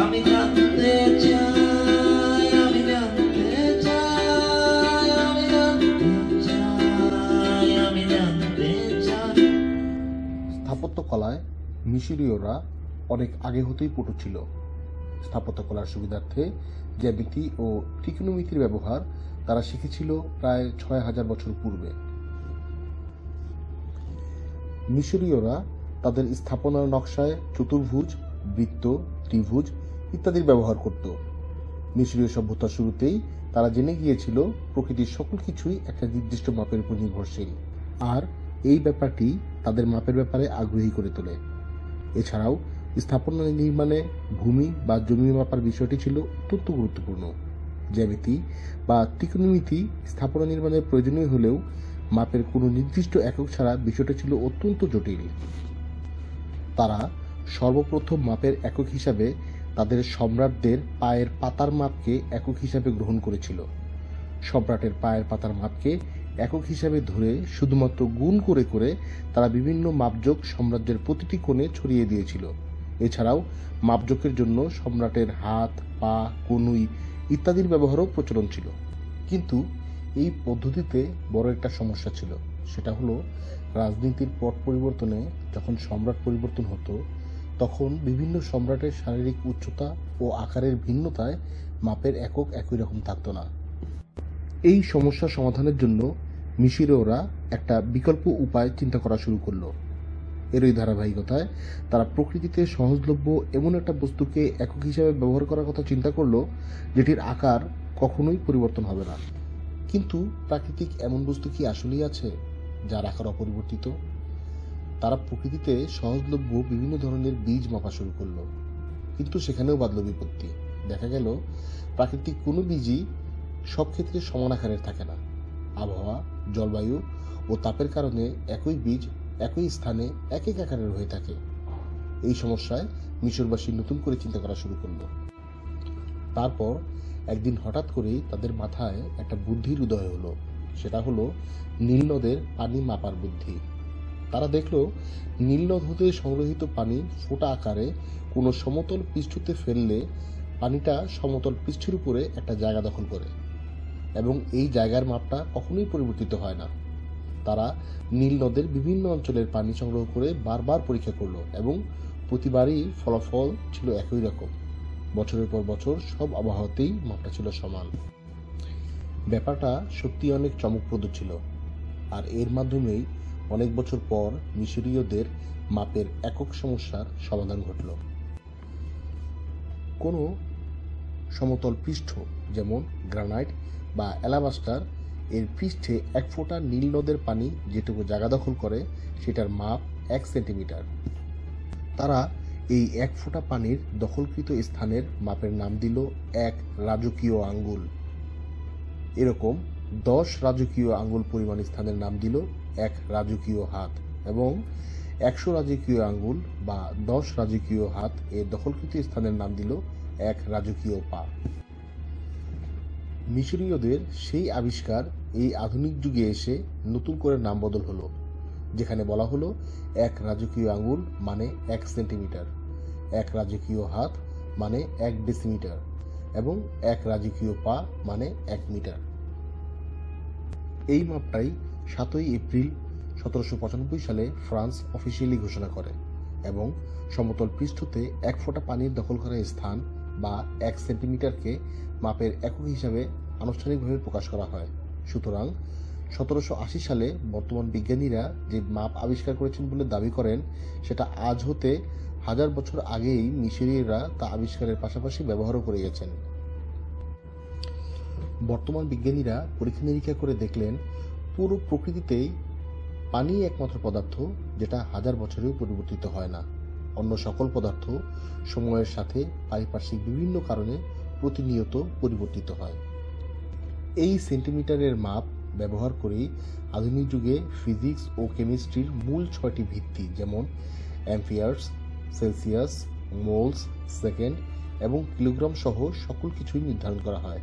আমি জানতে চাই, আমি জানতে চাই, আমি জানতে চাই, আমি জানতে চাই। স্থাপত্যকলায় মিশরীয়রা অনেক আগে হতেই পটু ছিল। স্থাপত্যকলার সুবিধার্থে জ্যামিতি ও ত্রিকোণমিতির ব্যবহার তারা শিখেছিল প্রায় ৬,০০০ বছর পূর্বে। মিশরীয়রা তাদের স্থাপনার নকশায় চতুর্ভুজ, বৃত্ত, ত্রিভুজ ইত্যাদির ব্যবহার করত। মিশরীয় সভ্যতার শুরুতেই তারা জেনে গিয়েছিল প্রকৃতির সকল কিছুই একটা নির্দিষ্ট মাপের উপর নির্ভরশীল, আর এই ব্যাপারটি তাদের মাপের ব্যাপারে আগ্রহী করে তোলে। এছাড়াও স্থাপনা নির্মাণে ভূমি বা জমি মাপার বিষয়টি ছিল অত্যন্ত গুরুত্বপূর্ণ। জ্যামিতি বা ত্রিকোণমিতি স্থাপনা নির্মাণের প্রয়োজনীয় হলেও মাপের কোনো নির্দিষ্ট একক ছাড়া বিষয়টা ছিল অত্যন্ত জটিল। তারা সর্বপ্রথম মাপের একক হিসাবে তাদের সম্রাটদের পায়ের পাতার মাপকে একক হিসাবে গ্রহণ করেছিল। সম্রাটের পায়ের পাতার মাপকে একক হিসাবে ধরে শুধুমাত্র গুণ করে করে তারা বিভিন্ন মাপজোক সাম্রাজ্যের প্রতিটি কোণে ছড়িয়ে দিয়েছিল। এছাড়াও মাপজোকের জন্য সম্রাটের হাত, পা, কনুই ইত্যাদির ব্যবহারও প্রচলন ছিল। কিন্তু এই পদ্ধতিতে বড় একটা সমস্যা ছিল, সেটা হলো রাজনীতির পট পরিবর্তনে যখন সম্রাট পরিবর্তন হতো তখন বিভিন্ন সম্রাটের শারীরিক উচ্চতা ও আকারের ভিন্নতায় মাপের একক একই রকম থাকত না। এই সমস্যা সমাধানের জন্য মিশরীয়রা একটা বিকল্প উপায় চিন্তা করা শুরু করলো। এরই ধারাবাহিকতায় তারা প্রকৃতিতে সহজলভ্য এমন একটা বস্তুকে একক হিসাবে ব্যবহার করার কথা চিন্তা করলো যেটির আকার কখনোই পরিবর্তন হবে না। কিন্তু প্রাকৃতিক এমন বস্তু কি আসলেই আছে যার আকার অপরিবর্তিত? তারা প্রকৃতিতে সহজলভ্য বিভিন্ন ধরনের বীজ মাপা শুরু করলো, কিন্তু সেখানেও বাধল বিপত্তি। দেখা গেল প্রাকৃতিক কোনো বীজই সব ক্ষেত্রে সমান আকারের থাকে না। আবহাওয়া, জলবায়ু ও তাপের কারণে একই বীজ একই স্থানে এক এক আকারের হয়ে থাকে। এই সমস্যায় মিশরবাসী নতুন করে চিন্তা করা শুরু করলো। তারপর একদিন হঠাৎ করেই তাদের মাথায় একটা বুদ্ধির উদয় হলো। সেটা হলো নীল নদের পানি মাপার বুদ্ধি। তারা দেখলো নীল নদ হতে সংগ্রহিত পানি ফোঁটা আকারে কোনো সমতল পৃষ্ঠতে ফেললে পানিটা সমতল পৃষ্ঠের উপরে একটা জায়গা দখল করে এবং এই জায়গার মাপটা কখনোই পরিবর্তিত হয় না। তারা নীল নদের বিভিন্ন অঞ্চলের পানি সংগ্রহ করে বারবার পরীক্ষা করলো এবং প্রতিবারই ফলাফল ছিল একই রকম। বছরের পর বছর সব আবহাওয়াতেই মাপটা ছিল সমান। ব্যাপারটা সত্যি অনেক চমকপ্রদ ছিল, আর এর মাধ্যমেই অনেক বছর পর মিশরীয়দের মাপের একক সমস্যার সমাধান ঘটল। কোনো সমতল পৃষ্ঠ যেমন গ্রানাইট বা অ্যালাবাস্টার এর পৃষ্ঠে এক ফোঁটা নীল নদের পানি যেটুকু জায়গা দখল করে সেটার মাপ 1 সেন্টিমিটার। তারা এই 1 ফোঁটা পানির দখলকৃত স্থানের মাপের নাম দিল 1 রাজকীয় আঙ্গুল। এরকম 10 রাজকীয় আঙ্গুল পরিমাণ স্থানের নাম দিল 1 রাজকীয় হাত, এবং 100 রাজকীয় আঙ্গুল বা 10 রাজকীয় হাত এর দখলকৃত স্থানের নাম দিল 1 রাজকীয় পা। মিশরীয়দের সেই আবিষ্কার এই আধুনিক যুগে এসে নতুন করে নাম বদল হলো, যেখানে বলা হলো 1 রাজকীয় আঙ্গুল মানে 1 সেন্টিমিটার, 1 রাজকীয় হাত মানে 1 ডেসিমিটার এবং 1 রাজকীয় পা মানে 1 মিটার। এই মাপটাই 7ই এপ্রিল 1795 সালে ফ্রান্স অফিসিয়ালি ঘোষণা করে এবং সমতল পৃষ্ঠতে 1 ফোঁটা পানির দখল করা স্থান বা 1 সেন্টিমিটারকে মাপের একক হিসাবে আনুষ্ঠানিকভাবে প্রকাশ করা হয়। সুতরাং 1780 সালে বর্তমান বিজ্ঞানীরা যে মাপ আবিষ্কার করেছেন বলে দাবি করেন সেটা আজ হতে 1000 বছর আগেই মিশরীয়রা তা আবিষ্কারের পাশাপাশি ব্যবহারও করে গেছেন। বর্তমান বিজ্ঞানীরা পরীক্ষা নিরীক্ষা করে দেখলেন পুরো প্রকৃতিতেই পানি একমাত্র পদার্থ যেটা 1000 বছরেও পরিবর্তিত হয় না। অন্য সকল পদার্থ সময়ের সাথে পারিপার্শ্বিক বিভিন্ন কারণে প্রতিনিয়ত পরিবর্তিত হয়। এই সেন্টিমিটারের মাপ ব্যবহার করেই আধুনিক যুগে ফিজিক্স ও কেমিস্ট্রির মূল 6টি ভিত্তি যেমন অ্যাম্পিয়ার্স, সেলসিয়াস, মোলস, সেকেন্ড এবং কিলোগ্রাম সহ সকল কিছুই নির্ধারণ করা হয়।